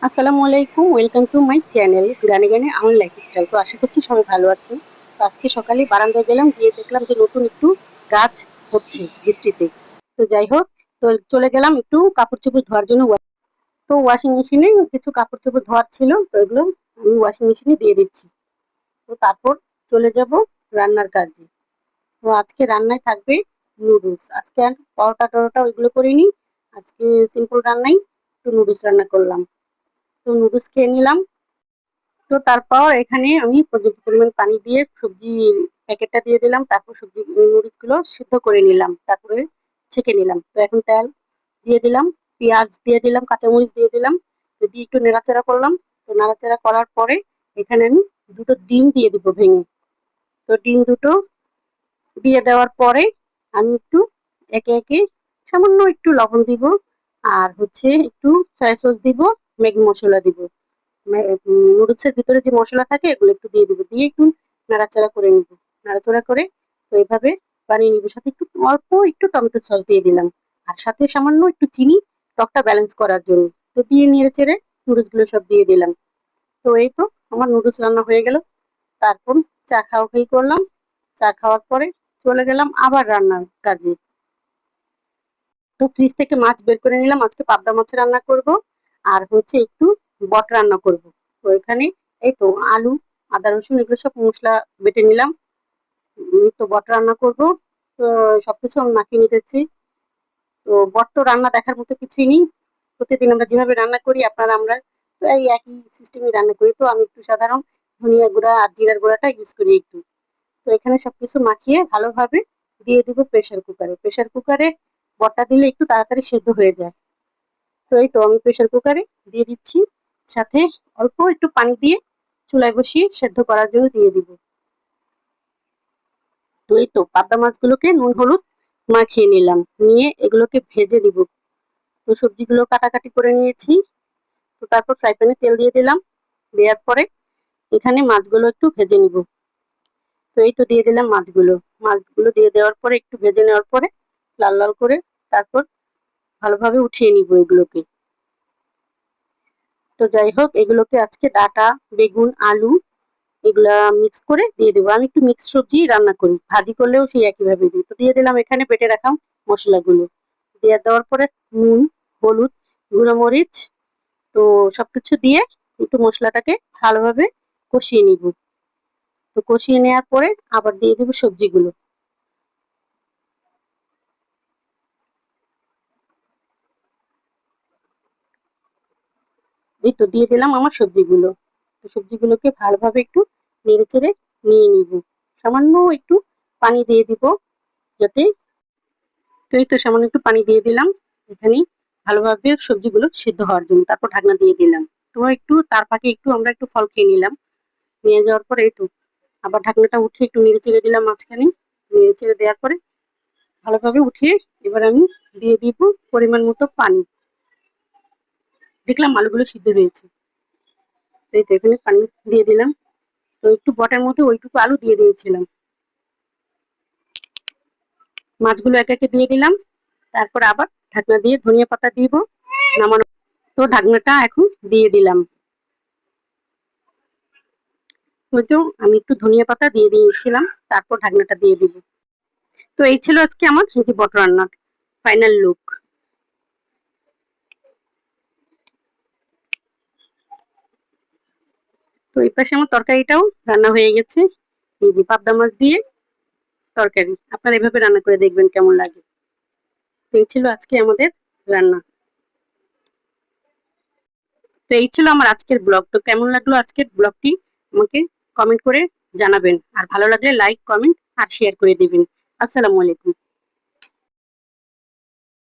আসসালামু আলাইকুম, welcome to my channel গানে গানে আমার লাইফস্টাইল। তো আশা করছি সবাই ভালো আছেন। তো আজকে সকালে বারান্দায় গেলাম, গিয়ে দেখলাম যে নতুন একটু গাছ হচ্ছে বৃষ্টিতে। তো যাই হোক, তো চলে গেলাম একটু কাপড় চোপড় ধোয়ার জন্য। তো ওয়াশিং মেশিনে কিছু কাপড় চোপড় ধোয়ার ছিল, তো এগুলো আমি ওয়াশিং মেশিনে দিয়ে দিচ্ছি। তো তারপর চলে যাব রান্নার কাজে। তো আজকে রান্নায় থাকবে নুডলস। আজকে আর পরোটা টরোটা ওইগুলো করিনি, আজকে সিম্পল রান্নাই, একটু নুডলস রান্না করলাম। তো নুডলস খেয়ে নিলাম। তো তারপর এখানে আমি পর্যাপ্ত পরিমাণ পানি দিয়ে সবজির প্যাকেটটা দিয়ে দিলাম, তারপর সবজি মরিচ গুলো সিদ্ধ করে নিলাম, তারপরে ছেঁকে নিলাম। তো এখন তেল দিয়ে দিলাম, পেঁয়াজ দিয়ে দিলাম, কাঁচামরিচ দিয়ে দিলাম, তো দিয়ে একটু নাড়াচাড়া করলাম। তো নাড়াচাড়া করার পরে এখানে আমি দুটো ডিম দিয়ে দিব ভেঙে। তো ডিম দুটো দিয়ে দেওয়ার পরে আমি একটু একে একে সামান্য একটু লবণ দিব, আর হচ্ছে একটু সয়া সস দিব, ম্যাগি মশলা দিব, নুডলস এর ভিতরে যে মশলা থাকে এগুলো একটু দিয়ে দিব, দিয়ে একটু নাড়াচাড়া করে নিব। নাড়াচাড়া করে তো এইভাবে বানিয়ে নিব। সাথে একটু অল্প একটু টমেটো সস দিয়ে দিলাম, আর সাথে সামান্য একটু চিনি, টকটা ব্যালেন্স করার জন্য। তো দিয়ে নেড়ে চেড়ে নুডলস গুলো সব দিয়ে দিলাম। তো এই তো আমার নুডলস রান্না হয়ে গেল। তারপর চা খাওয়া খেয়ে করলাম। চা খাওয়ার পরে চলে গেলাম আবার রান্নার কাজে। তো ফ্রিজ থেকে মাছ বের করে নিলাম, আজকে পাবদা মাছ রান্না করব, আর হচ্ছে একটু বট রান্না করব। তো এখানে এই তো আলু, আদা রসুন এগুলো সব মশলা বেটে নিলাম। তো বট রান্না করব। তো সবকিছু আমি মাখিয়ে নিতেছি। তো বট তো রান্না দেখার মতো কিছুই নেই, প্রতিদিন আমরা যেভাবে রান্না করি আপনারা আমরা তো এই একই সিস্টেমে রান্না করি। তো আমি একটু সাধারণ ধনিয়া গুঁড়া আর জিরার গুঁড়াটা ইউজ করি একটু। তো এখানে সবকিছু মাখিয়ে ভালোভাবে দিয়ে দিব প্রেসার কুকারে। প্রেসার কুকারে বটটা দিলে একটু তাড়াতাড়ি সেদ্ধ হয়ে যায়। তো এই তো আমি প্রেসার কুকারে দিয়ে দিচ্ছি, সাথে অল্প একটু পানি দিয়ে চুলায় বসিয়ে সেদ্ধ করার জন্য দিয়ে দিব। তো এই তো পাবদা মাছগুলোকে নুন হলুদ মাখিয়ে নিলাম, নিয়ে এগুলোকে ভেজে দিব। তো সবজিগুলো কাটাকাটি করে নিয়েছি। তো তারপর ফ্রাই প্যানে তেল দিয়ে দিলাম, দেওয়ার পরে এখানে মাছগুলো একটু ভেজে নিব। তো এই তো দিয়ে দিলাম মাছগুলো। মাছগুলো দিয়ে দেওয়ার পরে একটু ভেজে নেওয়ার পরে লাল লাল করে তারপর ভালোভাবে উঠিয়ে নিব এগুলোকে। তো যাই হোক, এগুলোকে আজকে ডাটা, বেগুন, আলু এগুলা মিক্স করে দিয়ে দেবো। আমি একটু মিক্স সবজি রান্না করি, ভাজি করলেও সেই একইভাবে দিই। তো দিয়ে দিলাম এখানে বেটে রাখা মশলাগুলো। দিয়ে দেওয়ার পরে নুন, হলুদ, গুঁড়ো মরিচ, তো সবকিছু দিয়ে একটু মশলাটাকে ভালোভাবে কষিয়ে নিব। তো কষিয়ে নেওয়ার পরে আবার দিয়ে দিব সবজিগুলো। এই তো দিয়ে দিলাম আমার সবজিগুলো। তো সবজিগুলোকে ভালোভাবে একটু নেড়ে চেড়ে নিয়ে নিব। সামান্য একটু পানি দিয়ে দিব যাতে, তো এই তো সামান্য একটু পানি দিয়ে দিলাম এখানে ভালোভাবে সবজিগুলো সিদ্ধ হওয়ার জন্য। তারপর ঢাকনা দিয়ে দিলাম। তো একটু তার ফাঁকে একটু আমরা একটু ফল খেয়ে নিলাম। নিয়ে যাওয়ার পরে এই তো আবার ঢাকনাটা উঠিয়ে একটু নেড়ে চেড়ে দিলাম মাঝখানে। নেড়ে চেড়ে দেওয়ার পরে ভালোভাবে উঠিয়ে এবার আমি দিয়ে দিব পরিমাণ মতো পানি। দেখলাম আলুগুলো সিদ্ধ হয়েছে। তো এই তো এখানে পানি দিয়ে দিলাম। তো একটু বটার মধ্যে ওইটুকু আলু দিয়ে দিয়েছিলাম। মাছগুলো একে একে দিয়ে দিলাম। তারপর আবার ঢাকনা দিয়ে ধনিয়া পাতা দিব নামানো। তো ঢাকনাটা এখন দিয়ে দিলাম। ওই তো আমি একটু ধনিয়া পাতা দিয়ে দিয়েছিলাম, তারপর ঢাকনাটা দিয়ে দিব। তো এই ছিল আজকে আমার এই যে বট রান্নার ফাইনাল লুক। তো এই পাশে আমার তরকারিটাও রান্না হয়ে গেছে, এই যে পাবদা মাছ দিয়ে তরকারি। আপনারা এভাবে রান্না করে দেখবেন কেমন লাগে। তো এই ছিল আজকে আমাদের রান্না। তো এই ছিল আমার আজকের ব্লগ। তো কেমন লাগলো আজকের ব্লগটি আমাকে কমেন্ট করে জানাবেন, আর ভালো লাগলে লাইক, কমেন্ট আর শেয়ার করে দিবেন। আসসালামু আলাইকুম।